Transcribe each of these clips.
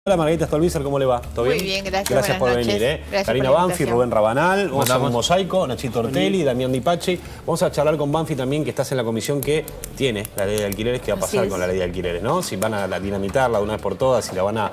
Hola Margarita Stolbizer, ¿cómo le va? ¿Todo bien? Muy bien, gracias. Gracias por venir. Gracias Karina por la Banfi, invitación. Rubén Rabanal, vamos a hacer un mosaico, Nachito Ortelli, Damián Di Pachi. Vamos a charlar con Banfi también, que estás en la comisión que tiene la ley de alquileres. ¿Qué va a pasar con la ley de alquileres, no? Si van a dinamitarla de una vez por todas, si la van a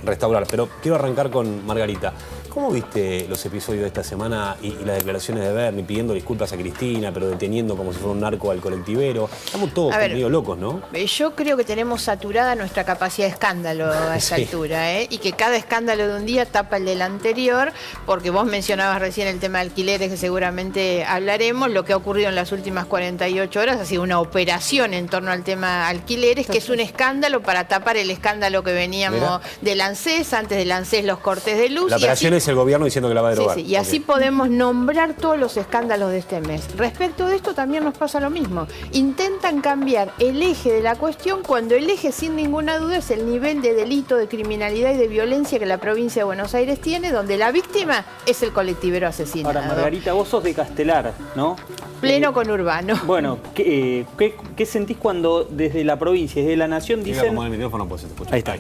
restaurar. Pero quiero arrancar con Margarita. ¿Cómo viste los episodios de esta semana y las declaraciones de Bernie pidiendo disculpas a Cristina, pero deteniendo como si fuera un narco al colectivero? Estamos todos medio locos, ¿no? Yo creo que tenemos saturada nuestra capacidad de escándalo a esta altura, y que cada escándalo de un día tapa el del anterior, porque vos mencionabas recién el tema de alquileres, que seguramente hablaremos. Lo que ha ocurrido en las últimas 48 horas ha sido una operación en torno al tema alquileres, que es un escándalo para tapar el escándalo que veníamos del ANSES, antes del ANSES los cortes de luz. La operación es el gobierno diciendo que la va a derogar. Y así podemos nombrar todos los escándalos de este mes. Respecto de esto también nos pasa lo mismo. Intentan cambiar el eje de la cuestión cuando el eje, sin ninguna duda, es el nivel de delito, de criminalidad y de violencia que la provincia de Buenos Aires tiene, donde la víctima es el colectivero asesinado. Ahora, Margarita, vos sos de Castelar, ¿no? Pleno conurbano. Bueno, ¿qué sentís cuando desde la provincia, desde la nación dicen... el micrófono, pues se te escucha. Ahí está.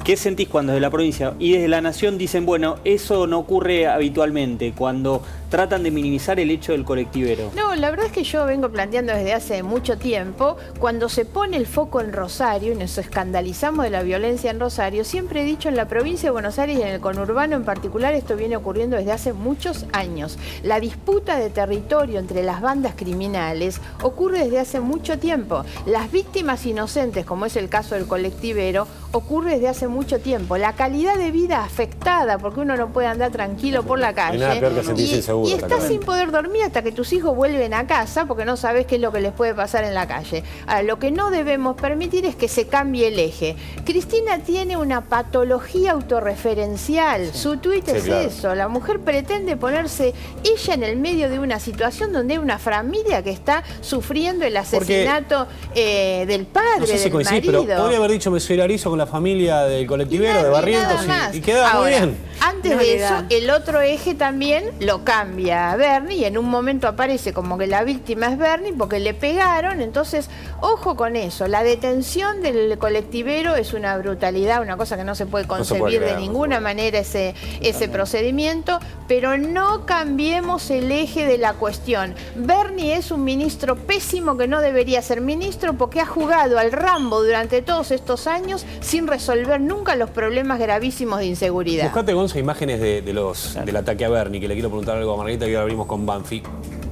¿Qué sentís cuando desde la provincia y desde la nación dicen, bueno, eso no ocurre habitualmente, cuando tratan de minimizar el hecho del colectivero? No, la verdad es que yo vengo planteando desde hace mucho tiempo, cuando se pone el foco en Rosario y nos escandalizamos de la violencia en Rosario, siempre he dicho, en la provincia de Buenos Aires y en el conurbano en particular, esto viene ocurriendo desde hace muchos años. La disputa de territorio entre las bandas criminales ocurre desde hace mucho tiempo. Las víctimas inocentes, como es el caso del colectivero, ocurre desde hace mucho tiempo. La calidad de vida afectada, porque uno no puede andar tranquilo por la calle. Nada peor que sentirse inseguro. Y estás sin poder dormir hasta que tus hijos vuelven a casa porque no sabes qué es lo que les puede pasar en la calle. Ahora, lo que no debemos permitir es que se cambie el eje. Cristina tiene una patología autorreferencial. Su tuit es eso. La mujer pretende ponerse ella en el medio de una situación donde hay una familia que está sufriendo el asesinato del padre, no sé si del marido. Pero podría haber dicho, me solidarizo con la familia del colectivero, de Barrientos, y quedaba muy bien. Antes de eso, el otro eje también lo cambia a Bernie, y en un momento aparece como que la víctima es Bernie porque le pegaron. Entonces, ojo con eso. La detención del colectivero es una brutalidad, una cosa que no se puede concebir de ninguna manera ese procedimiento, pero no cambiemos el eje de la cuestión. Bernie es un ministro pésimo que no debería ser ministro porque ha jugado al Rambo durante todos estos años sin resolver nunca los problemas gravísimos de inseguridad. Buscate, Gonza, imágenes del ataque a Bernie, que le quiero preguntar algo a Margarita, que ahora abrimos con Banfi.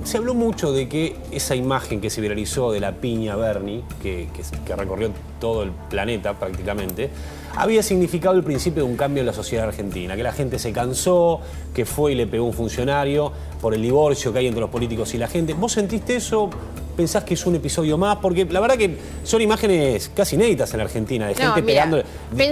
Se habló mucho de que esa imagen que se viralizó de la piña Bernie, que recorrió todo el planeta prácticamente, había significado el principio de un cambio en la sociedad argentina, que la gente se cansó, que fue y le pegó un funcionario por el divorcio que hay entre los políticos y la gente. ¿Vos sentiste eso? ¿Pensás que es un episodio más? Porque la verdad que son imágenes casi inéditas en la Argentina, de gente pegándole,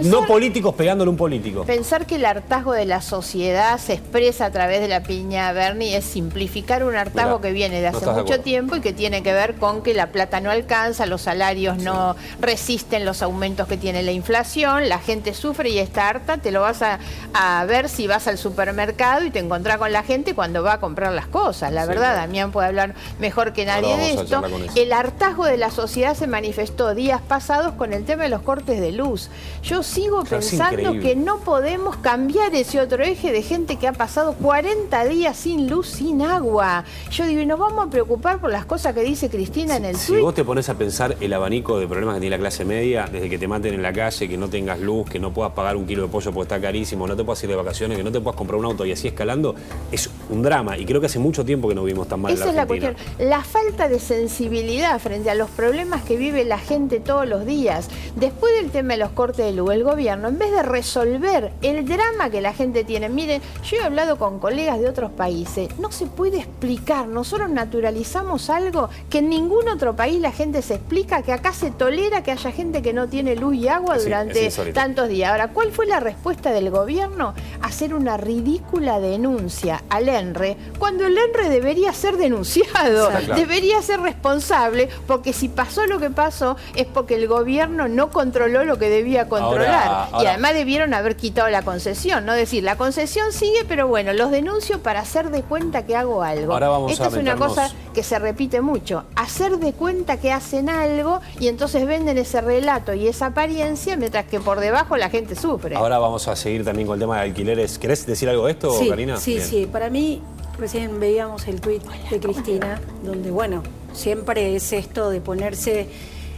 no políticos pegándole a un político. Pensar que el hartazgo de la sociedad se expresa a través de la piña Bernie es simplificar un hartazgo que viene de hace mucho tiempo y que tiene que ver con que la plata no alcanza, los salarios no resisten los aumentos que tiene la inflación, la gente sufre y está harta. Te lo vas a ver si vas al supermercado y te encontrás con la gente cuando va a comprar las cosas. La verdad, Damián puede hablar mejor que nadie de esto. El hartazgo de la sociedad se manifestó días pasados con el tema de los cortes de luz. Yo sigo pensando que no podemos cambiar ese otro eje de gente que ha pasado 40 días sin luz, sin agua. Yo digo, y nos vamos a preocupar por las cosas que dice Cristina en el tuit. Si vos te pones a pensar el abanico de problemas que tiene la clase media, desde que te maten en la calle, que no tengas luz, que no puedas pagar un kilo de pollo porque está carísimo, no te puedas ir de vacaciones, que no te puedas comprar un auto y así escalando, es un drama. Y creo que hace mucho tiempo que no vivimos tan mal en la Argentina. Esa es la cuestión. La falta de sensibilidad frente a los problemas que vive la gente todos los días. Después del tema de los cortes de luz, el gobierno, en vez de resolver el drama que la gente tiene, miren, yo he hablado con colegas de otros países, no se puede explicar. Nosotros naturalizamos algo que en ningún otro país la gente se explica, que acá se tolera que haya gente que no tiene luz y agua durante tantos días. Ahora, ¿cuál fue la respuesta del gobierno? Hacer una ridícula denuncia al ENRE, cuando el ENRE debería ser denunciado, debería ser responsable, porque si pasó lo que pasó es porque el gobierno no controló lo que debía controlar. Y además debieron haber quitado la concesión, no decir, la concesión sigue, pero bueno, los denuncio para hacer de cuenta que hago algo. Ahora vamos Esta es una cosa que se repite mucho, hacer de cuenta que hacen algo y entonces venden ese relato y esa apariencia, mientras que por debajo la gente sufre. Ahora vamos a seguir también con el tema de alquileres. ¿Querés decir algo de esto, Sí, Karina? sí, Bien. sí. Para mí, recién veíamos el tuit de Cristina, donde, bueno, siempre es esto de ponerse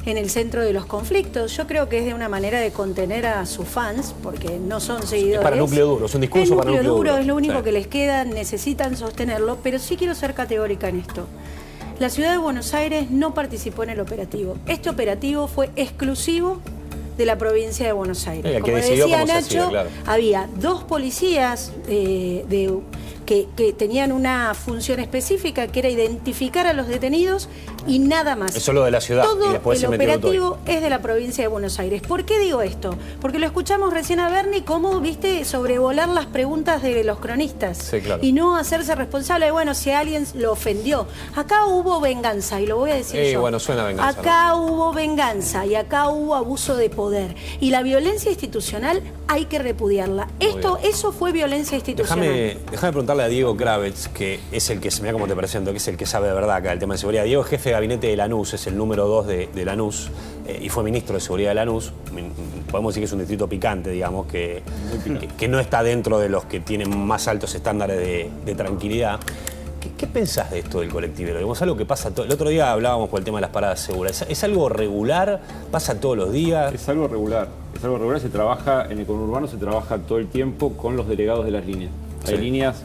en el centro de los conflictos. Yo creo que es de una manera de contener a sus fans, porque no son seguidores. Es para núcleo duro, es un discurso para núcleo duro. Es lo único Sí. que les queda, necesitan sostenerlo, pero sí quiero ser categórica en esto. La ciudad de Buenos Aires no participó en el operativo. Este operativo fue exclusivo de la provincia de Buenos Aires. El que Como decidió decía cómo se Nacho, hacía, claro. había 2 policías que tenían una función específica, que era identificar a los detenidos y nada más. Eso es lo de la ciudad. Todo y después el se metió operativo es de la provincia de Buenos Aires. ¿Por qué digo esto? Porque lo escuchamos recién a Bernie cómo, viste, sobrevolar las preguntas de los cronistas. Sí, claro. Y no hacerse responsable de, bueno, si alguien lo ofendió. Acá hubo venganza, y lo voy a decir yo. Bueno, suena a venganza. Acá hubo venganza y acá hubo abuso de poder. Y la violencia institucional hay que repudiarla. Eso fue violencia institucional. Déjame preguntarle a Diego Kravets, que es el que, mira cómo te presento, que es el que sabe de verdad acá el tema de seguridad. Diego es jefe de gabinete de Lanús, es el número 2 de Lanús, y fue ministro de seguridad de Lanús. Podemos decir que es un distrito picante, digamos, que no está dentro de los que tienen más altos estándares de tranquilidad. ¿Qué pensás de esto del colectivero? Digamos, algo que pasa todo. El otro día hablábamos por el tema de las paradas seguras. ¿Es algo regular? ¿Pasa todos los días? Es algo regular. Es algo regular. Se trabaja en el conurbano, se trabaja todo el tiempo con los delegados de las líneas. Sí. Hay líneas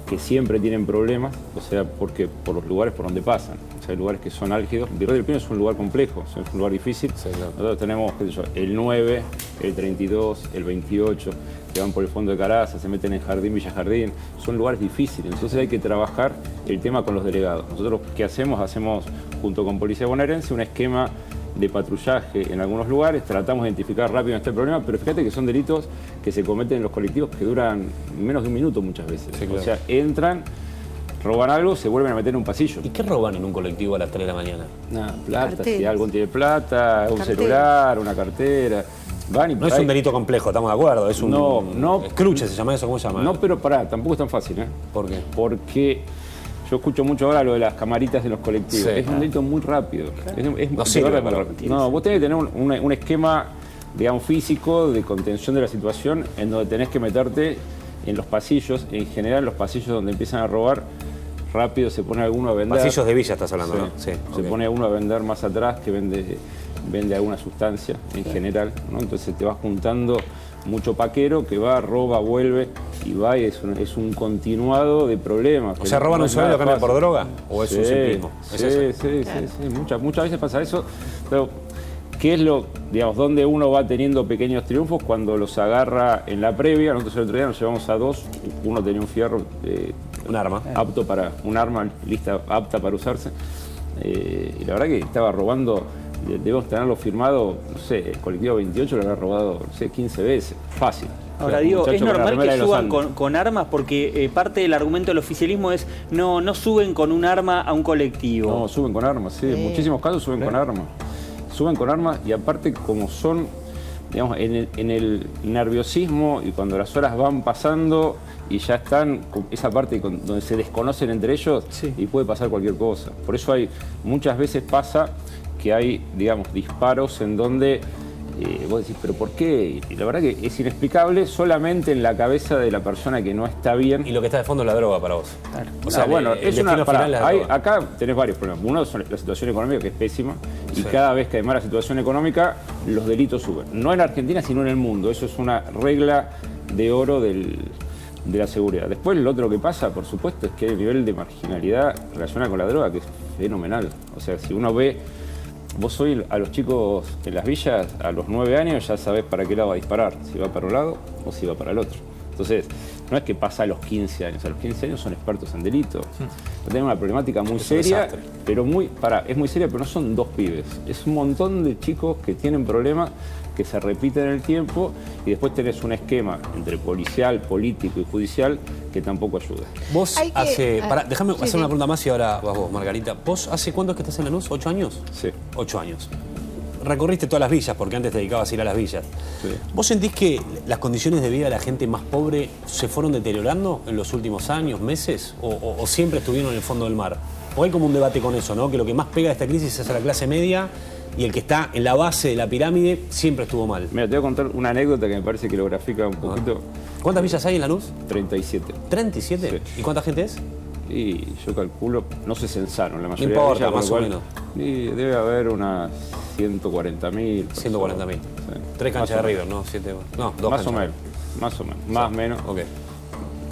que siempre tienen problemas, o sea, porque por los lugares por donde pasan. O sea, hay lugares que son álgidos. Virrey del Pino es un lugar complejo, o sea, es un lugar difícil. Sí, claro. Nosotros tenemos, qué sé yo, el 9, el 32, el 28, que van por el fondo de Caraza, se meten en Jardín, Villa Jardín. Son lugares difíciles, entonces hay que trabajar el tema con los delegados. Nosotros, ¿qué hacemos? Hacemos, junto con Policía Bonaerense, un esquema de patrullaje en algunos lugares, tratamos de identificar rápido este problema, pero fíjate que son delitos que se cometen en los colectivos que duran menos de un minuto muchas veces. Sí, claro. O sea, entran, roban algo, se vuelven a meter en un pasillo. ¿Y qué roban en un colectivo a las 3 de la mañana? Nada, plata, Carteras. si alguien tiene plata, un Carteras. celular, una cartera. Van y No por es ahí- un delito complejo, estamos de acuerdo. Es un No. escruche, ¿se llama eso? ¿Cómo se llama? No, pero pará, tampoco es tan fácil, ¿eh? ¿Por qué? Porque yo escucho mucho ahora lo de las camaritas de los colectivos. Sí, Es un delito muy rápido. No sirve muy para rápido. No, vos tenés que tener un esquema, digamos, físico de contención de la situación en donde tenés que meterte en los pasillos. En general, los pasillos donde empiezan a robar, rápido se pone alguno a vender. Pasillos de villa estás hablando, Sí. ¿no? Sí. Se ok. pone uno a vender más atrás que vende alguna sustancia en general, ¿no? Entonces te vas juntando mucho paquero que va, roba, vuelve y va y es un continuado de problemas. O sea, ¿roban No un es sueldo y lo nada cambian por fácil. droga? ¿O es un ciclismo? ¿Es Sí, eso? sí. Muchas veces pasa eso, pero ¿qué es lo, digamos, donde uno va teniendo pequeños triunfos cuando los agarra en la previa? Nosotros el otro día nos llevamos a 2, uno tenía un fierro Un arma. apto para, un arma lista, apta para usarse, y la verdad que estaba robando, debemos tenerlo firmado, no sé, el colectivo 28 lo habrá robado, no sé, 15 veces, fácil. Ahora, O sea, digo, muchacho es con la normal remera que de los suban Andes. con armas porque parte del argumento del oficialismo es no suben con un arma a un colectivo. No, suben con armas, sí. En muchísimos casos suben con armas. Suben con armas y aparte como son, digamos, en el nerviosismo y cuando las horas van pasando y ya están, esa parte donde se desconocen entre ellos Sí. y puede pasar cualquier cosa. Por eso muchas veces pasa que hay, digamos, disparos en donde vos decís, ¿pero por qué? Y la verdad que es inexplicable solamente en la cabeza de la persona que no está bien. Y lo que está de fondo es la droga para vos. Claro. O sea, bueno, el es una, destino final es la droga. acá tenés varios problemas. Uno es la situación económica, que es pésima, y Sí. cada vez que hay mala situación económica, los delitos suben. No en Argentina, sino en el mundo. Eso es una regla de oro de la seguridad. Después, lo otro que pasa, por supuesto, es que el nivel de marginalidad relacionada con la droga, que es fenomenal. O sea, si uno ve, vos hoy a los chicos en las villas, a los 9 años, ya sabés para qué lado va a disparar, si va para un lado o si va para el otro. Entonces, no es que pasa a los 15 años, a los 15 años son expertos en delitos. Tenemos una problemática muy Es un seria, desastre. pero es muy seria, pero no son 2 pibes. Es un montón de chicos que tienen problemas que se repiten en el tiempo y después tenés un esquema entre policial, político y judicial que tampoco ayuda. Vos Hay que- hace... déjame sí, hacer sí. una pregunta más y ahora vas vos, Margarita. ¿Vos hace cuánto es que estás en Lanús? ¿8 años? Sí. 8 años. Recorriste todas las villas, porque antes te dedicabas a ir a las villas. Sí. ¿Vos sentís que las condiciones de vida de la gente más pobre se fueron deteriorando en los últimos años, meses? ¿O siempre estuvieron en el fondo del mar? O hay como un debate con eso, ¿no? Que lo que más pega de esta crisis es a la clase media y el que está en la base de la pirámide siempre estuvo mal. Mira, te voy a contar una anécdota que me parece que lo grafica un poquito. ¿Cuántas villas hay en Lanús? 37. ¿37? Sí. ¿Y cuánta gente es? Y yo calculo, no se censaron la No mayoría importa, de ellas, más o por lo menos. cual, y debe haber unas 140.000. 140.000. Sí. Tres Más canchas o de River, menos. ¿no? Siete, no, dos Más o canchas. menos, más o menos, más o menos. Ok.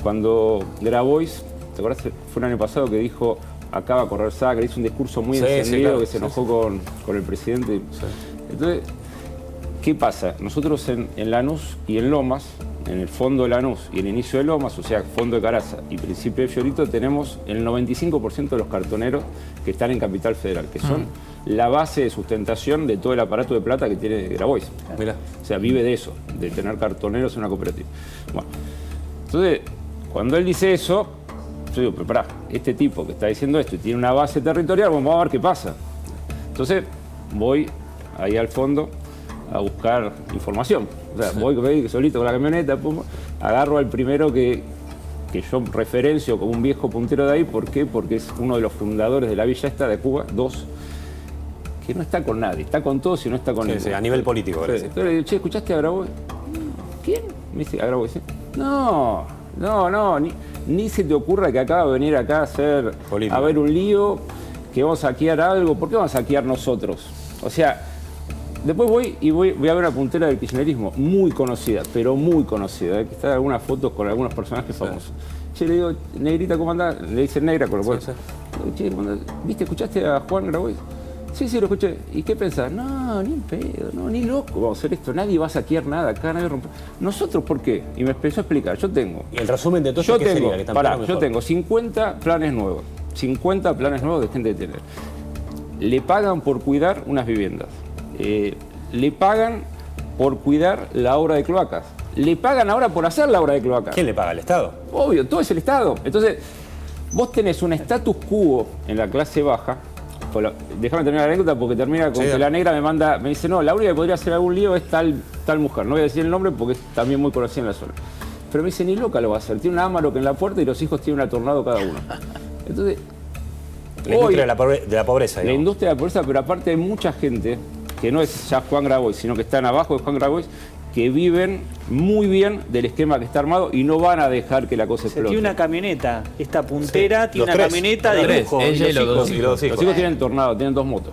Cuando Grabois, ¿te acuerdas? Fue el año pasado que dijo, acá va a correr Sacre, hizo un discurso muy Sí, sí, encendido, claro. que se enojó con el presidente. Entonces, ¿qué pasa? Nosotros en Lanús y en Lomas, en el fondo de Lanús y el inicio de Lomas, o sea, fondo de Caraza y principio de Fiorito, tenemos el 95% de los cartoneros que están en Capital Federal, que son la base de sustentación de todo el aparato de plata que tiene Grabois. Mirá. O sea, vive de eso, de tener cartoneros en una cooperativa. Bueno, entonces, cuando él dice eso, yo digo, pero pará, este tipo que está diciendo esto y tiene una base territorial, vamos a ver qué pasa. Entonces, voy ahí al fondo a buscar información. O sea, voy solito con la camioneta, pum, agarro al primero que yo referencio como un viejo puntero de ahí. ¿Por qué? Porque es uno de los fundadores de la villa esta de Cuba, que no está con nadie, está con todos y no está con ninguno. Sí, a nivel político, Sí. parece. Entonces le digo, che, ¿escuchaste a Grabois? ¿Quién? Me dice, a Grabois. No, ni se te ocurra que acá va a venir acá a ver un lío, que vamos a saquear algo. ¿Por qué vamos a saquear nosotros? O sea, después voy a ver una puntera del kirchnerismo, muy conocida, pero muy conocida, que está en algunas fotos con algunos personajes famosos. Che, le digo, negrita, ¿cómo andás? Le dicen negra, con lo cual. Sí. Che, ¿cómo andás? ¿Viste, escuchaste a Juan Grabois? Sí, lo escuché. ¿Y qué pensás? No, ni en pedo, no, ni loco vamos a hacer esto. Nadie va a saquear nada acá, nadie rompe. ¿Nosotros por qué? Y me empezó a explicar. Yo tengo. Y el resumen de todo esto, ¿qué sería? Que tampoco Yo tengo 50 planes nuevos. 50 planes nuevos de gente que tiene. Le pagan por cuidar unas viviendas. Le pagan por cuidar la obra de cloacas. Le pagan ahora por hacer la obra de cloacas. ¿Quién le paga? ¿El Estado? Obvio, todo es el Estado. Entonces, vos tenés un status quo en la clase baja. Déjame terminar la anécdota porque termina con que la negra me dice, no, la única que podría hacer algún lío es tal mujer. No voy a decir el nombre porque es también muy conocida en la zona. Pero me dice, ni loca lo va a hacer. Tiene una Amarok en la puerta y los hijos tienen una Tornado cada uno. Entonces, La industria de la pobreza, la digamos. industria de la pobreza, pero aparte hay mucha gente que no es ya Juan Grabois, sino que están abajo de Juan Grabois, que viven muy bien del esquema que está armado y no van a dejar que la cosa explote. Tiene una camioneta, esta puntera Sí. tiene Los una tres. camioneta Los de tres. lujo. Ella y los dos hijos. hijos. Los hijos tienen Tornado, tienen 2 motos.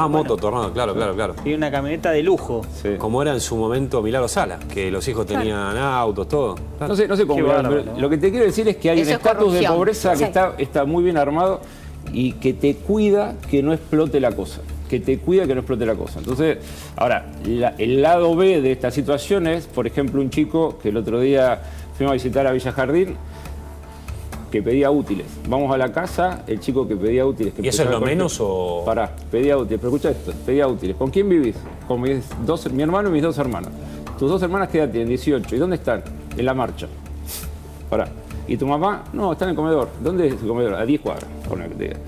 Moto, Tornado, claro. Tiene una camioneta de lujo. Sí. Como era en su momento Milagro Sala, que los hijos tenían autos, todo. No sé cómo, Qué pero bárbaro, ¿no? lo que te quiero decir es que hay Eso un es estatus de corrupción. pobreza Sí. que está muy bien armado y que te cuida que no explote la cosa. Entonces, ahora, el lado B de esta situación es, por ejemplo, un chico que el otro día fuimos a visitar a Villa Jardín, que pedía útiles. Vamos a la casa, el chico que pedía útiles. Que ¿Y eso es empezaba lo con- menos o...? Pará, pedía útiles, pero escucha esto, pedía útiles. ¿Con quién vivís? Con mi hermano y mis 2 hermanas. ¿Tus 2 hermanas qué edad tienen? 18. ¿Y dónde están? En la marcha. Pará. ¿Y tu mamá? No, está en el comedor. ¿Dónde es el comedor? A 10 cuadras. Ponele que te diga.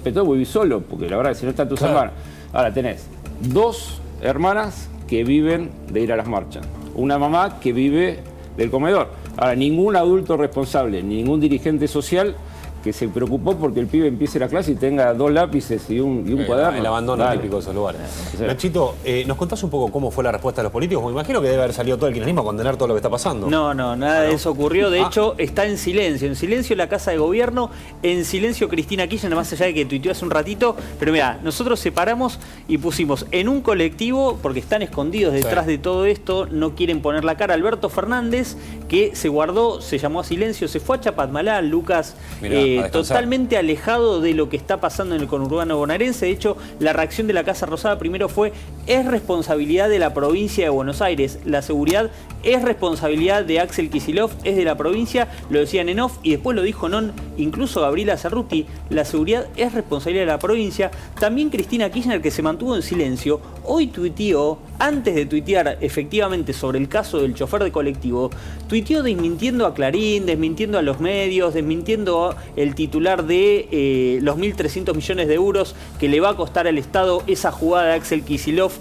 Pero todo vivís solo, porque la verdad es que si no están tus hermanas. Ahora tenés 2 hermanas que viven de ir a las marchas. Una mamá que vive del comedor. Ahora, ningún adulto responsable, ningún dirigente social que se preocupó porque el pibe empiece la clase y tenga 2 lápices y un cuaderno. El abandono Dale. típico de esos lugares. Sí. Nachito, ¿nos contás un poco cómo fue la respuesta de los políticos? Me imagino que debe haber salido todo el kirchnerismo a condenar todo lo que está pasando. No, nada de eso ocurrió. De hecho, está en silencio la Casa de Gobierno, en silencio Cristina Kirchner, más allá de que tuiteó hace un ratito. Pero mira, nosotros separamos y pusimos en un colectivo, porque están escondidos detrás de todo esto, no quieren poner la cara, Alberto Fernández, que se guardó, se llamó a silencio, se fue a Chapatmalá, Lucas, Mirá, a descansar. totalmente alejado de lo que está pasando en el conurbano bonaerense. De hecho, la reacción de la Casa Rosada primero fue: es responsabilidad de la provincia de Buenos Aires, la seguridad es responsabilidad de Axel Kicillof, es de la provincia, lo decían en off y después lo dijo non, incluso Gabriela Cerruti, la seguridad es responsabilidad de la provincia. También Cristina Kirchner, que se mantuvo en silencio, hoy tuiteó, antes de tuitear efectivamente sobre el caso del chofer de colectivo, tuiteó desmintiendo a Clarín, desmintiendo a los medios, desmintiendo el titular de los 1.300 millones de euros que le va a costar al Estado esa jugada de Axel Kicillof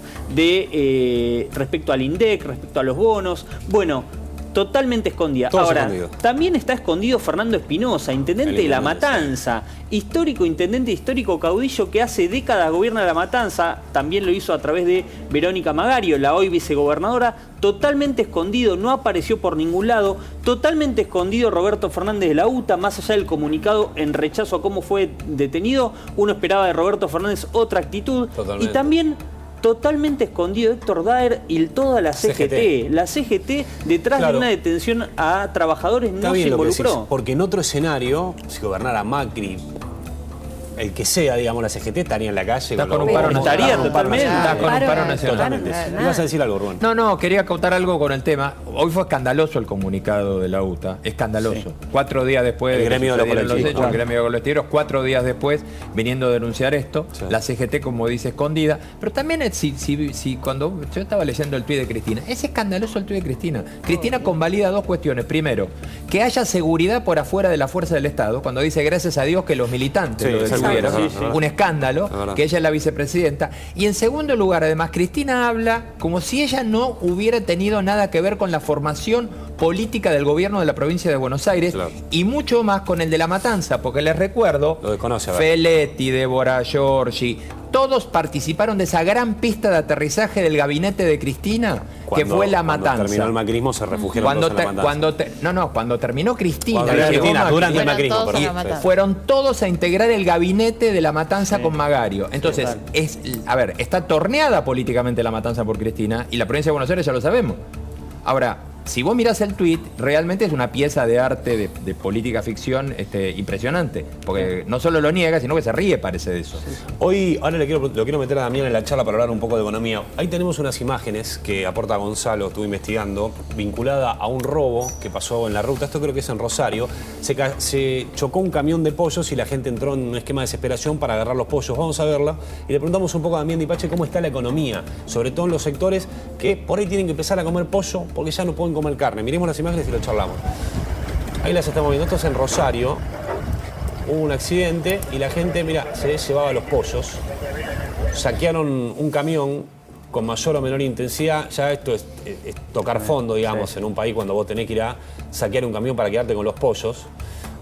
respecto al INDEC, respecto a los bonos. Bueno, totalmente escondida. Todos Ahora, escondidos. también está escondido Fernando Espinosa, intendente El de La intendente, Matanza, histórico intendente, histórico caudillo que hace décadas gobierna La Matanza, también lo hizo a través de Verónica Magario, la hoy vicegobernadora, totalmente escondido, no apareció por ningún lado, totalmente escondido Roberto Fernández de la UTA, más allá del comunicado en rechazo a cómo fue detenido, uno esperaba de Roberto Fernández otra actitud, Totalmente. y también totalmente escondido Héctor Daer y toda la CGT. La CGT detrás Claro. de una detención a trabajadores Está no se bien lo que involucró. decís, porque en otro escenario, si gobernara Macri, el que sea, digamos, la CGT estaría en la calle. Está con un los paro bomos, nacional. está con un paro Totalmente. nacional. Está con un paro nacional. Totalmente. Ibas a decir algo, Rubén. No, quería acotar algo con el tema. Hoy fue escandaloso el comunicado de la UTA, escandaloso. 4 días después El de que gremio de los sucedieron colectivos, hechos, claro. el gremio de colectiveros, 4 días después, viniendo a denunciar esto, Sí. la CGT, como dice, escondida. Pero también, si cuando yo estaba leyendo el tuit de Cristina, es escandaloso el tuit de Cristina. Cristina convalida 2 cuestiones. Primero, que haya seguridad por afuera de la fuerza del Estado, cuando dice gracias a Dios que los militantes Sí, lo exacto, detuvieron. es verdad, Un escándalo, Es verdad. que ella es la vicepresidenta. Y en segundo lugar, además, Cristina habla como si ella no hubiera tenido nada que ver con la formación política del gobierno de la provincia de Buenos Aires, Claro. y mucho más con el de La Matanza, porque les recuerdo, Lo desconoce, a ver. Feletti, Débora Giorgi, todos participaron de esa gran pista de aterrizaje del gabinete de Cristina, que fue La Cuando Matanza. terminó el macrismo se refugiaron todos en La Matanza. Cuando terminó Cristina, Cuando terminó llegó Cristina, Macri, durante el Fueron macrismo, todos perdón. a La Matanza. fueron todos a integrar el gabinete de La Matanza con Magario. Entonces, está torneada políticamente La Matanza por Cristina, y la provincia de Buenos Aires ya lo sabemos. Ahora, si vos mirás el tuit, realmente es una pieza de arte, de política ficción impresionante. Porque no solo lo niega, sino que se ríe, parece, de eso. Hoy, ahora lo quiero meter a Damián en la charla para hablar un poco de economía. Ahí tenemos unas imágenes que aporta Gonzalo, estuve investigando, vinculada a un robo que pasó en la ruta. Esto creo que es en Rosario. Se chocó un camión de pollos y la gente entró en un esquema de desesperación para agarrar los pollos. Vamos a verla y le preguntamos un poco a Damián Dipache cómo está la economía, sobre todo en los sectores que por ahí tienen que empezar a comer pollo porque ya no pueden comer carne. Miremos las imágenes y lo charlamos. Ahí las estamos viendo. Esto es en Rosario. Hubo un accidente y la gente, mira, se llevaba los pollos. Saquearon un camión con mayor o menor intensidad. Ya esto es tocar fondo, digamos, en un país cuando vos tenés que ir a saquear un camión para quedarte con los pollos.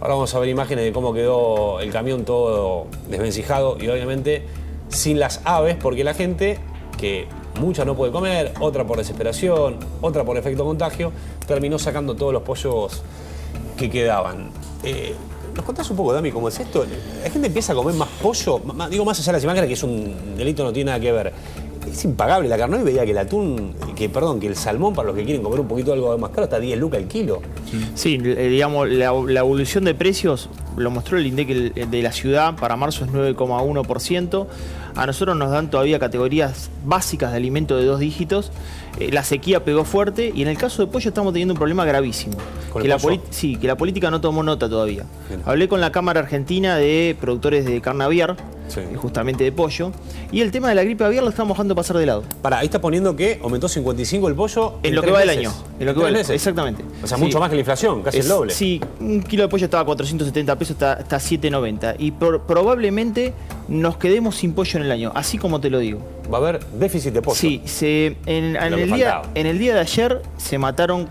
Ahora vamos a ver imágenes de cómo quedó el camión todo desvencijado y obviamente sin las aves, porque la gente, que mucha no puede comer, otra por desesperación, otra por efecto contagio, terminó sacando todos los pollos que quedaban. ¿Nos contás un poco, Dami, cómo es esto? La gente empieza a comer más pollo, digo más allá de las imágenes, que es un delito, no tiene nada que ver. Es impagable la carne. Hoy veía que el atún, que el salmón, para los que quieren comer un poquito algo más caro, está 10 lucas el kilo. Sí, digamos, la evolución de precios lo mostró el INDEC de la ciudad, para marzo es 9,1%. A nosotros nos dan todavía categorías básicas de alimento de 2 dígitos. La sequía pegó fuerte y en el caso de pollo estamos teniendo un problema gravísimo. ¿Con Que el la, pollo? sí, que la política no tomó nota todavía. Bien. Hablé con la Cámara Argentina de Productores de Carne Aviar, Sí. justamente de pollo, y el tema de la gripe aviar lo estamos dejando pasar de lado. Ahí está poniendo que aumentó 55 el pollo En lo que 3 va del meses. año. En lo que ¿En va 3 meses? exactamente. O sea, Sí. mucho más que la inflación, casi el doble. Sí, un kilo de pollo estaba a 470 pesos, está a 7,90. Y probablemente nos quedemos sin pollo en el año, así como te lo digo. Va a haber déficit de pollo. Sí, en Lo que el día, faltaba. en el día de ayer se mataron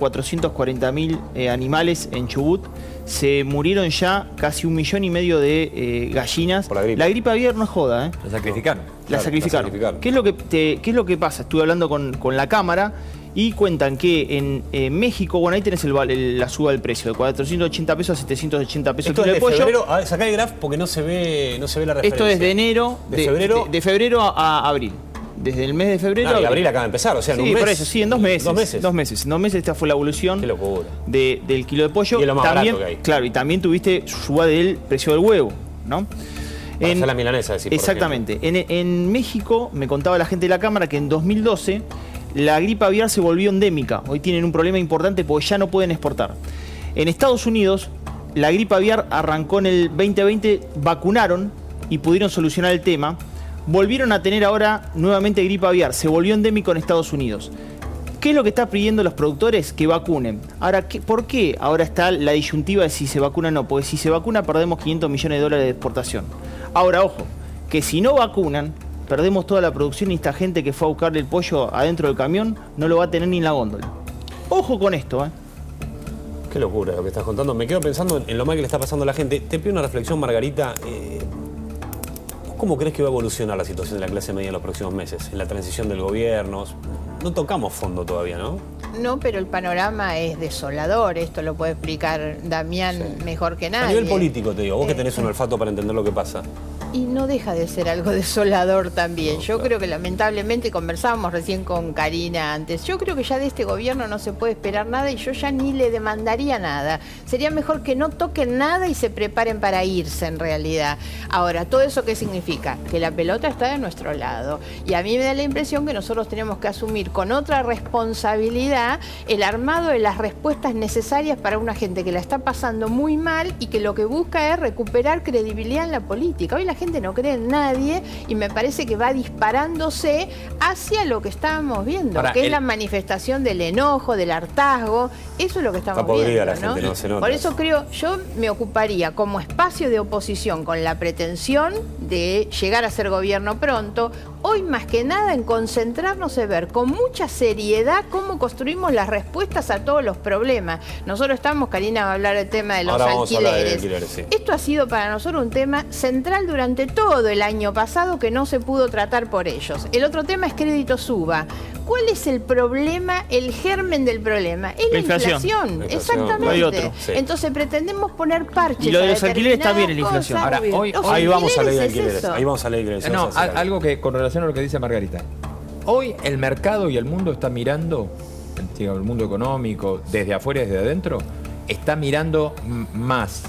440.000 animales en Chubut. Se murieron ya casi 1,5 millones de gallinas. Por la gripe. La gripe aviar no es joda, ¿eh? Lo sacrificaron. La Claro, sacrificaron. la sacrificaron. ¿Qué es lo que pasa? Estuve hablando con la Cámara y cuentan que en México, bueno, ahí tenés la suba del precio, de 480 pesos a 780 pesos el Esto kilo es de de pollo. febrero. A ver, sacá el graph porque no se ve la referencia. Esto es de enero, De febrero. de febrero a abril. Desde el mes de febrero Ah, y a abril acaba de empezar, o sea, en sí, un mes. por eso, sí, en 2 meses. 2 meses. 2 meses. En 2 meses esta fue la evolución Qué locura. del kilo de pollo. Y es lo más también, barato que hay. claro, y también tuviste suba del precio del huevo, ¿no? Para hacer la milanesa, decís, por Exactamente. En México, me contaba la gente de la Cámara que en 2012 la gripe aviar se volvió endémica. Hoy tienen un problema importante porque ya no pueden exportar. En Estados Unidos, la gripe aviar arrancó en el 2020, vacunaron y pudieron solucionar el tema. Volvieron a tener ahora nuevamente gripe aviar. Se volvió endémico en Estados Unidos. ¿Qué es lo que está pidiendo los productores? Que vacunen. Ahora, ¿por qué ahora está la disyuntiva de si se vacuna o no? Porque si se vacuna perdemos 500 millones de dólares de exportación. Ahora, ojo, que si no vacunan, perdemos toda la producción y esta gente que fue a buscarle el pollo adentro del camión no lo va a tener ni en la góndola. Ojo con esto, ¿eh? Qué locura lo que estás contando. Me quedo pensando en lo mal que le está pasando a la gente. Te pido una reflexión, Margarita. ¿Cómo crees que va a evolucionar la situación de la clase media en los próximos meses? En la transición del gobierno. No tocamos fondo todavía, ¿no? No, pero el panorama es desolador. Esto lo puede explicar Damián mejor que nadie. A nivel político, te digo. Vos que tenés un olfato para entender lo que pasa. Y no deja de ser algo desolador también. Yo creo que lamentablemente, conversábamos recién con Karina antes, yo creo que ya de este gobierno no se puede esperar nada y yo ya ni le demandaría nada. Sería mejor que no toquen nada y se preparen para irse en realidad. Ahora, ¿todo eso qué significa? Que la pelota está de nuestro lado. Y a mí me da la impresión que nosotros tenemos que asumir con otra responsabilidad el armado de las respuestas necesarias para una gente que la está pasando muy mal y que lo que busca es recuperar credibilidad en la política. Hoy la gente no cree en nadie y me parece que va disparándose hacia lo que estábamos viendo, ahora, que es la manifestación del enojo, del hartazgo. Eso es lo que estamos Está podrida viendo, la gente, no se nota. Por eso creo, yo me ocuparía como espacio de oposición con la pretensión de llegar a ser gobierno pronto, hoy más que nada en concentrarnos en ver con mucha seriedad cómo construimos las respuestas a todos los problemas. Nosotros estamos, Karina va a hablar del tema de los Ahora vamos a hablar de alquileres. alquileres, sí. Esto ha sido para nosotros un tema central durante todo el año pasado que no se pudo tratar por ellos. El otro tema es crédito suba. ¿Cuál es el problema, el germen del problema? Es la inflación. La inflación. Exactamente. No hay otro. Sí. Entonces pretendemos poner parches. Y lo de a los alquileres determinadas también es la inflación. cosas. Ahora, hoy- Los Ahí vamos a la ley de alquileres es alquileres. eso. Ahí vamos a la ley de alquileres. No, Vamos a hacer algo que con relación a lo que dice Margarita. Hoy el mercado y el mundo está mirando, digamos, el mundo económico, desde afuera y desde adentro, está mirando más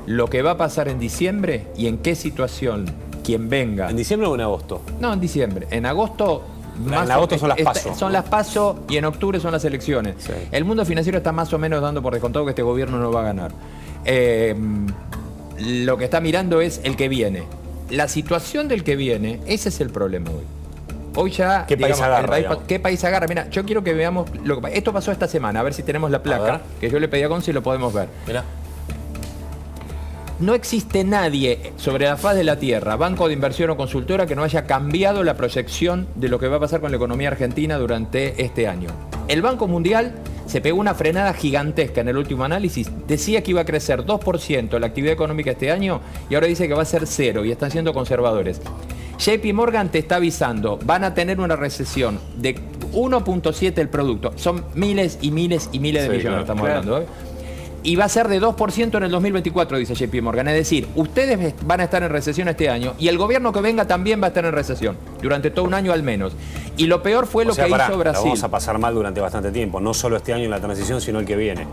lo que va a pasar en diciembre y en qué situación quien venga. ¿En diciembre o en agosto? No, en diciembre. En agosto... En agosto son las PASO. Son las PASO y en octubre son las elecciones. Sí. El mundo financiero está más o menos dando por descontado que este gobierno no va a ganar. Lo que está mirando es el que viene. La situación del que viene, ese es el problema hoy. Hoy ya... ¿Qué país agarra, digamos? ¿Qué país agarra? Mira, yo quiero que veamos... Esto pasó esta semana, a ver si tenemos la placa, ver. que yo le pedí a Gonzi y lo podemos ver. Mirá. No existe nadie sobre la faz de la Tierra, banco de inversión o consultora, que no haya cambiado la proyección de lo que va a pasar con la economía argentina durante este año. El Banco Mundial se pegó una frenada gigantesca en el último análisis. Decía que iba a crecer 2% la actividad económica este año y ahora dice que va a ser 0 y están siendo conservadores. JP Morgan te está avisando, van a tener una recesión de 1.7 el producto. Son miles y miles y miles de Sí, millones, claro, estamos claro. hablando, ¿eh? Y va a ser de 2% en el 2024, dice JP Morgan. Es decir, ustedes van a estar en recesión este año y el gobierno que venga también va a estar en recesión, durante todo un año al menos. Y lo peor fue lo que pará, hizo la Brasil. vamos a pasar mal durante bastante tiempo. No solo este año en la transición, sino el que viene.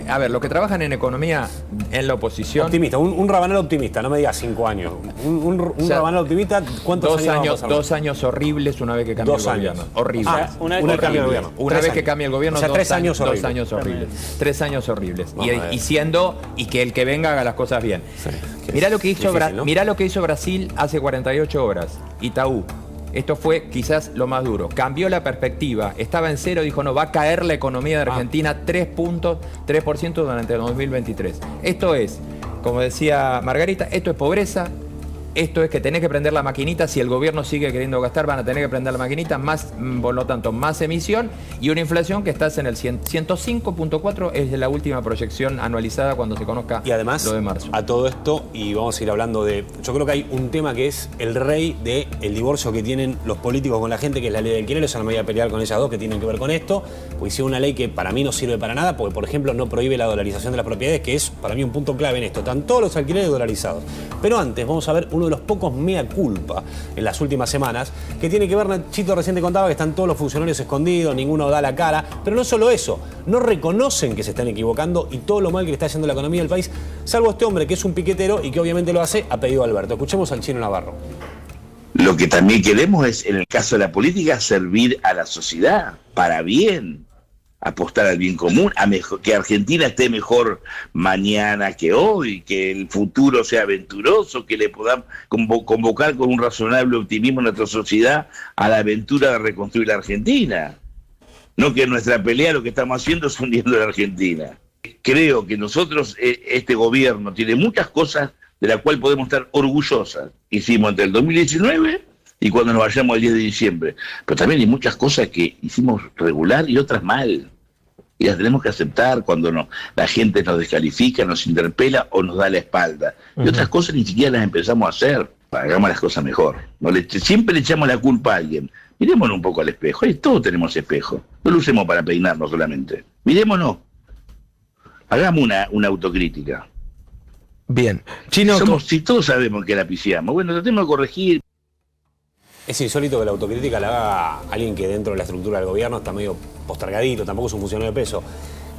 A ver, los que trabajan en economía en la oposición... Optimista, un rabanal optimista, no me digas 5 años. Un O sea, rabanal optimista, ¿cuántos años vamos a pasar mal? 2 años horribles una vez que cambie 2 el años. gobierno. Horribles. Ah, Una vez una que vez cambia el cambie. gobierno. Una 3 vez que años. cambie el gobierno, O sea, 3 años 2 horribles. años horribles. 3 años horribles. Vamos a ver. Y siendo, y que el que venga haga las cosas bien. Sí, que Mirá es lo que hizo difícil, ¿no? mirá lo que hizo Brasil hace 48 horas. Itaú. Esto fue quizás lo más duro. Cambió la perspectiva. Estaba en 0, dijo, no, va a caer la economía de Argentina 3% durante el 2023. Esto es, como decía Margarita, esto es pobreza. Esto es que tenés que prender la maquinita. Si el gobierno sigue queriendo gastar, van a tener que prender la maquinita. Más, por lo tanto, más emisión y una inflación que está en el 105.4, es la última proyección anualizada cuando se conozca Y además, lo de marzo. a todo esto, y vamos a ir hablando de... Yo creo que hay un tema que es el rey del divorcio que tienen los políticos con la gente, que es la ley de alquileres. Yo no me voy a pelear con ellas dos que tienen que ver con esto, porque hicieron una ley que para mí no sirve para nada, porque, por ejemplo, no prohíbe la dolarización de las propiedades, que es para mí un punto clave en esto. Están todos los alquileres dolarizados. Pero antes vamos a ver uno de los pocos mea culpa en las últimas semanas, que tiene que ver, Nachito recién te contaba que están todos los funcionarios escondidos, ninguno da la cara, pero no solo eso, no reconocen que se están equivocando y todo lo mal que le está haciendo la economía del país, salvo este hombre que es un piquetero y que obviamente lo hace a pedido de Alberto. Escuchemos al Chino Navarro. Lo que también queremos es, en el caso de la política, servir a la sociedad para bien, apostar al bien común, que Argentina esté mejor mañana que hoy, que el futuro sea aventuroso, que le podamos convocar con un razonable optimismo a nuestra sociedad a la aventura de reconstruir la Argentina. No que nuestra pelea lo que estamos haciendo es hundiendo la Argentina. Creo que nosotros, este gobierno, tiene muchas cosas de las cuales podemos estar orgullosas. Hicimos entre el 2019 y cuando nos vayamos el 10 de diciembre. Pero también hay muchas cosas que hicimos regular y otras mal. y las tenemos que aceptar cuando la gente nos descalifica, nos interpela o nos da la espalda. Y otras cosas ni siquiera las empezamos a hacer. Hagamos las cosas mejor. Siempre le echamos la culpa a alguien. Mirémonos un poco al espejo. Todos tenemos espejo. No lo usemos para peinarnos solamente. Mirémonos. Hagamos una autocrítica. Bien. Chino, Si todos sabemos que la pifiamos, bueno, tratemos de corregir. Es insólito que la autocrítica la haga alguien que dentro de la estructura del gobierno está medio postergadito, tampoco es un funcionario de peso.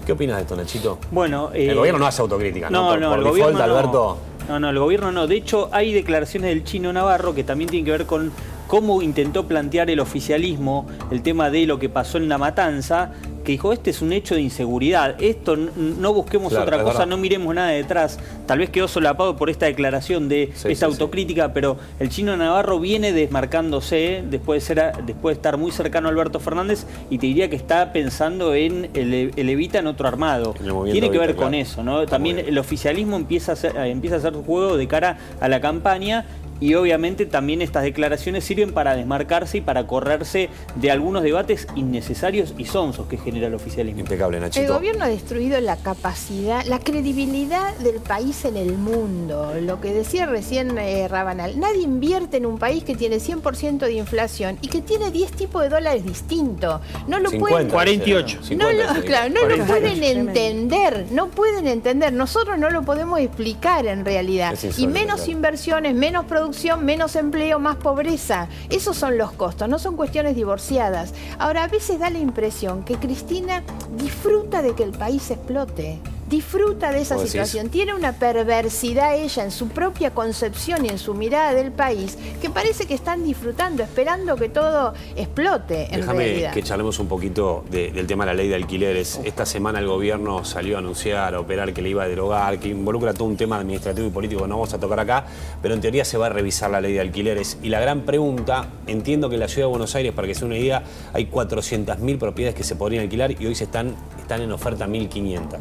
¿Qué opinas de esto, Nachito? Bueno, el gobierno no hace autocrítica, ¿no? Por el default, gobierno Alberto. No, el gobierno no. De hecho, hay declaraciones del Chino Navarro que también tienen que ver con cómo intentó plantear el oficialismo el tema de lo que pasó en La Matanza, que dijo, este es un hecho de inseguridad, esto no busquemos otra cosa, verdad. No miremos nada detrás. Tal vez quedó solapado por esta declaración de esta autocrítica, pero el Chino Navarro viene desmarcándose después de estar muy cercano a Alberto Fernández, y te diría que está pensando en el Evita en otro armado. Tiene que ver con eso, ¿no? También el oficialismo empieza a hacer su juego de cara a la campaña. Y obviamente también estas declaraciones sirven para desmarcarse y para correrse de algunos debates innecesarios y sonsos que genera el oficialismo. Impecable, Nachito. El gobierno ha destruido la capacidad, la credibilidad del país en el mundo. Lo que decía recién Rabanal, nadie invierte en un país que tiene 100% de inflación y que tiene 10 tipos de dólares distintos. No lo 50, pueden... 48. No lo pueden entender, no pueden entender. Nosotros no lo podemos explicar en realidad. Y menos inversiones, menos producción, menos empleo, más pobreza. Esos son los costos, no son cuestiones divorciadas. Ahora, a veces da la impresión que Cristina disfruta de que el país explote. Disfruta de esa situación. Tiene una perversidad ella en su propia concepción y en su mirada del país, que parece que están disfrutando, esperando que todo explote en realidad. Déjame que charlemos un poquito del tema de la ley de alquileres. Esta semana el gobierno salió a anunciar, a operar que le iba a derogar, que involucra todo un tema administrativo y político que no vamos a tocar acá, pero en teoría se va a revisar la ley de alquileres. Y la gran pregunta, entiendo que en la ciudad de Buenos Aires, para que sea una idea, hay 400.000 propiedades que se podrían alquilar y hoy están en oferta 1.500.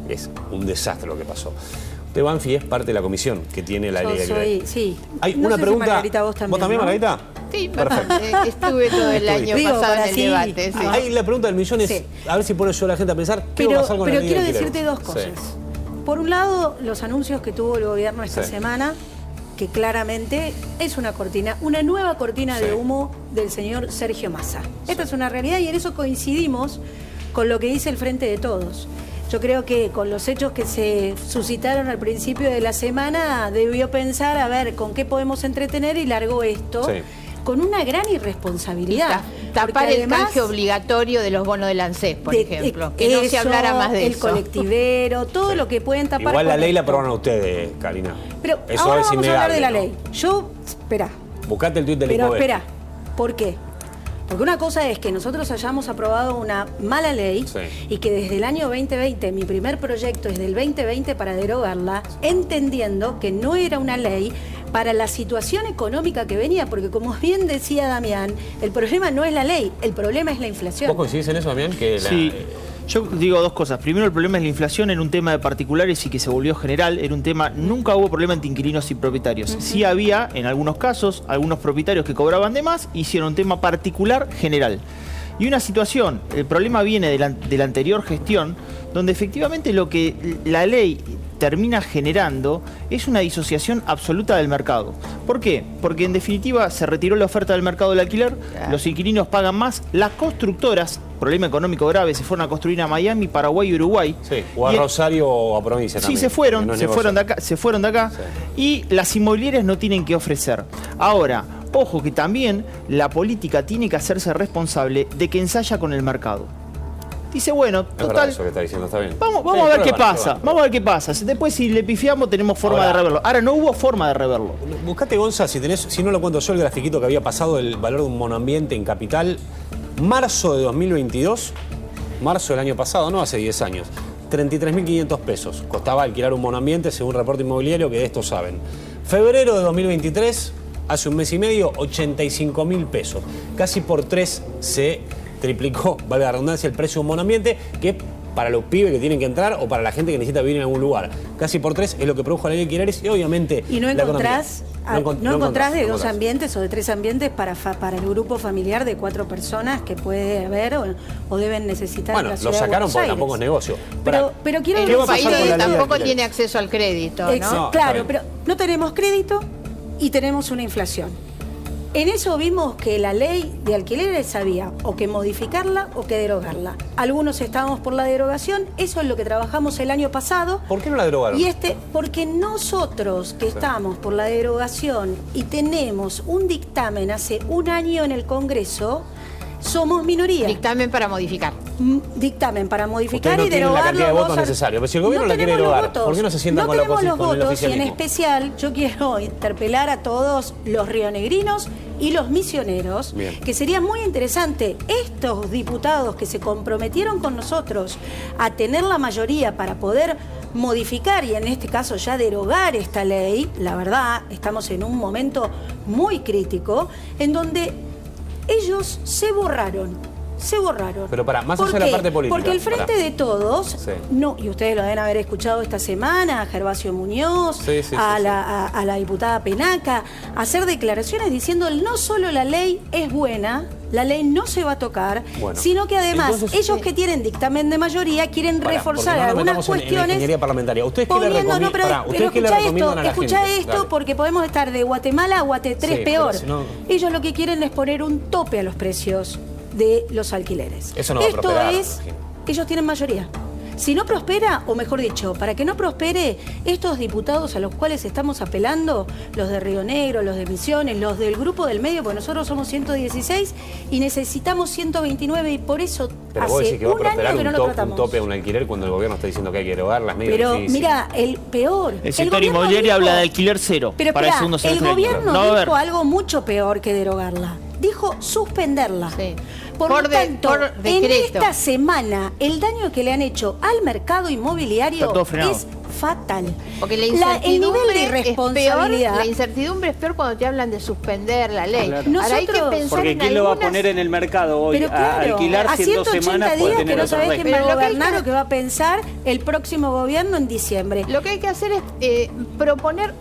Es un desastre lo que pasó. Usted, Banfi, es parte de la comisión que tiene la ley de alquiler. Sí. Hay una pregunta. Si Margarita, vos también, ¿no? Margarita? Sí, perfecto. Estuve todo el año pasado en el debate. Sí. Ahí la pregunta del millón es, a ver si pone yo a la gente a pensar, ¿qué va a pasar con la ley de alquiler? Pero quiero decirte dos cosas. Por un lado, los anuncios que tuvo el gobierno esta semana, que claramente es una nueva cortina de humo del señor Sergio Massa. Esta es una realidad y en eso coincidimos con lo que dice el Frente de Todos. Yo creo que con los hechos que se suscitaron al principio de la semana, debió pensar, a ver, con qué podemos entretener, y largó esto con una gran irresponsabilidad. Tapar el canje obligatorio de los bonos del ANSES, por ejemplo. Que no se hablara más de eso. El colectivero, todo lo que pueden tapar. Igual la ley la aprobaron ustedes, Karina. Pero eso ahora es vamos innegable, a hablar de la ¿no? ley. Espera. Buscate el tuit del Pero IPOE. espera, ¿por qué? Porque una cosa es que nosotros hayamos aprobado una mala ley y que desde el año 2020, mi primer proyecto es del 2020 para derogarla, entendiendo que no era una ley para la situación económica que venía, porque como bien decía Damián, el problema no es la ley, el problema es la inflación. ¿Vos coincidís en eso, Damián? Sí. Yo digo dos cosas. Primero, el problema es la inflación, en un tema de particulares y que se volvió general. Era un tema, nunca hubo problema entre inquilinos y propietarios. Sí había, en algunos casos, algunos propietarios que cobraban de más, hicieron un tema particular general. Y una situación, el problema viene de la anterior gestión, donde efectivamente lo que la ley termina generando es una disociación absoluta del mercado. ¿Por qué? Porque en definitiva se retiró la oferta del mercado del alquiler, los inquilinos pagan más, las constructoras, problema económico grave, se fueron a construir a Miami, Paraguay y Uruguay. Sí, o a Rosario o a provincia también. Sí, se fueron de acá y las inmobiliarias no tienen que ofrecer. Ahora, ojo que también la política tiene que hacerse responsable de que ensaya con el mercado. Dice, bueno, es total, verdad eso que está diciendo, está bien. Vamos a ver qué pasa. Vamos a ver qué pasa. Después, si le pifiamos, tenemos forma de reverlo. Ahora, no hubo forma de reverlo. Buscate, Gonza, si no lo cuento yo, el grafiquito que había pasado el valor de un monoambiente en Capital. Marzo de 2022, marzo del año pasado, no hace 10 años, 33.500 pesos. Costaba alquilar un monoambiente, según reporte inmobiliario, que de esto saben. Febrero de 2023, hace un mes y medio, 85.000 pesos. Casi por 3 se triplicó, valga la redundancia, el precio de un monoambiente, que para los pibes que tienen que entrar o para la gente que necesita vivir en algún lugar. Casi por 3 es lo que produjo la ley de alquileres y obviamente... Y no la encontrás, economía. no encontrás de 2 ambientes o de 3 ambientes para el grupo familiar de 4 personas que puede haber o deben necesitar en la ciudad lo sacaron de Buenos porque Aires. tampoco es negocio. Pero quiero En un país con la donde ley de tampoco alquileres? tiene acceso al crédito, ¿no? Claro, pero no tenemos crédito y tenemos una inflación. En eso vimos que la ley de alquileres había o que modificarla o que derogarla. Algunos estábamos por la derogación, eso es lo que trabajamos el año pasado. ¿Por qué no la derogaron? Y porque nosotros que estamos por la derogación y tenemos un dictamen hace un año en el Congreso, somos minoría. Dictamen para modificar. Dictamen para modificar Ustedes no y tienen la derogar cantidad de los votos dos necesarios. Pero si el gobierno la quiere tenemos los derogar, votos. ¿por qué no se sientan con, tenemos los con el votos y en oficialismo? especial yo quiero interpelar a todos los rionegrinos y los misioneros, Bien. que sería muy interesante estos diputados que se comprometieron con nosotros a tener la mayoría para poder modificar y en este caso ya derogar esta ley. La verdad, estamos en un momento muy crítico en donde ellos se borraron. Pero pará, más ¿Por allá de la qué? parte política. Porque el Frente pará. de Todos, Sí. no, y ustedes lo deben haber escuchado esta semana, a Gervasio Muñoz, Sí, sí, a sí, la diputada Penaca, hacer declaraciones diciendo no solo la ley es buena, la ley no se va a tocar, Bueno, sino que además entonces, ellos que tienen dictamen de mayoría quieren Pará, reforzar porque no nos algunas metamos en la cuestiones. ingeniería parlamentaria. ¿Ustedes qué le poniendo- no, pero, recomiendan? ¿Ustedes qué le escuchá recomiendan a la escuchá gente? esto Dale. porque podemos estar de Guatemala a Guate 3 Sí, peor. pero si no- Ellos lo que quieren es poner un tope a los precios de los alquileres. Eso no va a Esto prosperar, es, me imagino. ellos tienen mayoría. Si no prospera, o mejor dicho, para que no prospere, estos diputados a los cuales estamos apelando, los de Río Negro, los de Misiones, los del grupo del medio, porque nosotros somos 116 y necesitamos 129 y por eso Pero vos hace decís que va a un año prosperar que no lo un tratamos. tope a un alquiler cuando el gobierno está diciendo que hay que derogarlas, medio Pero difícil. mira, el peor. El sector gobierno inmobiliario dijo- habla de alquiler cero Pero para el esperá, segundo el semestre del alquiler. gobierno No va a haber. dijo algo mucho peor que derogarla. Dijo suspenderla. Sí. Por lo tanto, por en decreto. esta semana, el daño que le han hecho al mercado inmobiliario Está todo frenado. es fatal. Porque la el nivel incertidumbre de es peor, irresponsabilidad. la incertidumbre es peor cuando te hablan de suspender la ley. Claro. Ahora hay que Nosotros- pensar Porque en ¿quién lo va a algunas- poner en el mercado hoy Pero a claro, alquilar a si en 2 180 semanas puede días que tener no otro sabés régimen? quién va a Pero lo que hay gobernar que- o qué va a pensar el próximo gobierno en diciembre. Lo que hay que hacer es proponer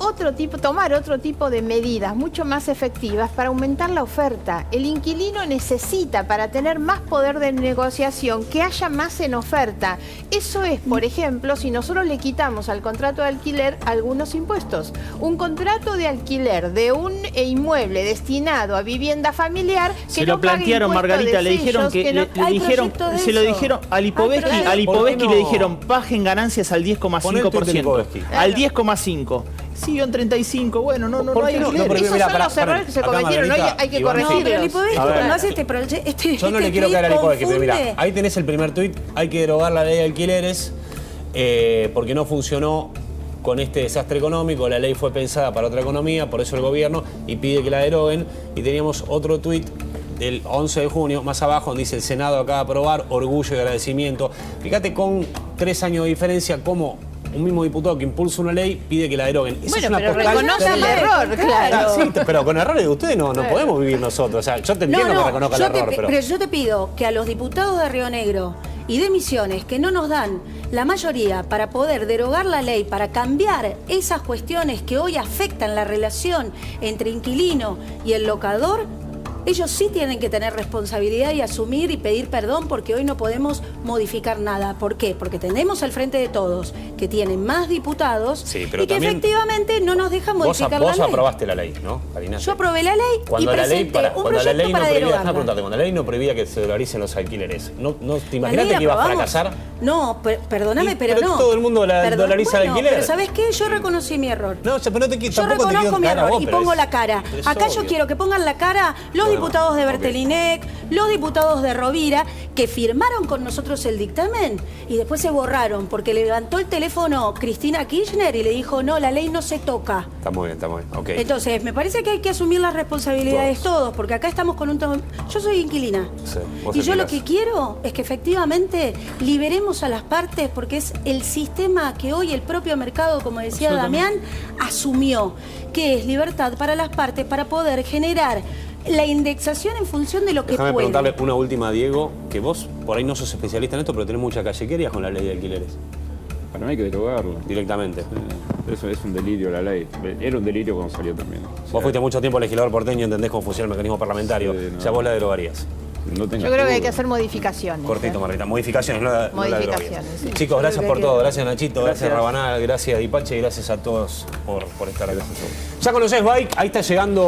tomar otro tipo de medidas mucho más efectivas para aumentar la oferta. El inquilino necesita, para tener más poder de negociación, que haya más en oferta. Eso es, por ejemplo, si nosotros le quitamos al contrato de alquiler algunos impuestos. Un contrato de alquiler de un inmueble destinado a vivienda familiar que Se no lo pague plantearon, impuesto Margarita, de le dijeron sellos, que no- le hay dijeron, proyecto de se lo eso. dijeron a Hay Lipovetsky, proyecto. a Lipovetsky ¿Por qué le no? dijeron bajen ganancias al Poné el tuit de 10,5%. Lipovetsky. Al 10,5. Siguió en 35. Bueno, no ¿Por hay qué no? alquiler. No, pero Esos mirá, son pará, los errores pará. que se Acá cometieron. Margarita, Hay que Iván, No, corregirlos. pero Lipovetsky A ver. cuando hace Yo no le quiero caer a Lipovetsky, pero mira, ahí tenés el primer tuit, hay que derogar la ley de alquileres porque no funcionó con este desastre económico, la ley fue pensada para otra economía, por eso el gobierno y pide que la deroguen. Y teníamos otro tuit del 11 de junio, más abajo, donde dice el Senado acaba de aprobar, orgullo y agradecimiento. Fíjate con 3 años de diferencia cómo un mismo diputado que impulsa una ley pide que la deroguen. Esa Bueno, es una pero postal reconoce el terrible. error, claro. Ah, sí, pero con errores de ustedes no podemos vivir nosotros. O sea, yo te entiendo que reconozca el error, pero yo te pido que a los diputados de Río Negro y de Misiones que no nos dan la mayoría para poder derogar la ley, para cambiar esas cuestiones que hoy afectan la relación entre inquilino y el locador, ellos sí tienen que tener responsabilidad y asumir y pedir perdón porque hoy no podemos modificar nada. ¿Por qué? Porque tenemos al Frente de Todos que tienen más diputados Sí, pero y que también efectivamente no nos dejan modificar la Vos ley. aprobaste la ley, ¿no, Karina? Yo aprobé la ley Cuando y la ley, presenté un cuando la proyecto ley no para prohibía, derogarla. cuando la ley no prohibía que se doloricen los alquileres, ¿no te La imaginaste ley que iba a aprobamos. fracasar? No, perdóname, Y- pero pero no. todo el mundo dolariza el bueno, alquiler. Pero ¿sabes qué? Yo reconocí mi error. No, o sea, pero no te, Yo tampoco te reconozco quiero mi cara a error vos, y pero pongo es- la cara. pero es Acá yo obvio. quiero que pongan la cara los Bueno, diputados de ok. Bertelinec, los diputados de Rovira, que firmaron con nosotros el dictamen y después se borraron porque le levantó el teléfono Cristina Kirchner y le dijo, no, la ley no se toca. Está muy bien, ok. Entonces, me parece que hay que asumir las responsabilidades todos, porque acá estamos con un... Yo soy inquilina. Sí, vos Y yo lo alquilás. que quiero es que efectivamente liberemos a las partes, porque es el sistema que hoy el propio mercado, como decía Damián, asumió, que es libertad para las partes para poder generar la indexación en función de lo que Déjame puede. preguntarle una última, Diego, que vos por ahí no sos especialista en esto, pero tenés mucha callequería con la ley de alquileres, Para mí hay que derogarlo. directamente. Eso es un delirio la ley. Era un delirio cuando salió también. O sea, Vos fuiste mucho tiempo legislador porteño, entendés cómo funciona el mecanismo parlamentario. Sí, no. O sea, vos la derogarías. no tengas Yo creo que hay duda. que hacer modificaciones. Cortito, Marrita. Modificaciones, no la Modificaciones, derogarías. sí. Chicos, gracias por todo. Gracias, Nachito. Gracias, Gracias. Rabanal. Gracias, Dipache. Y gracias a todos por estar acá. Ya conocés Bike. Ahí está llegando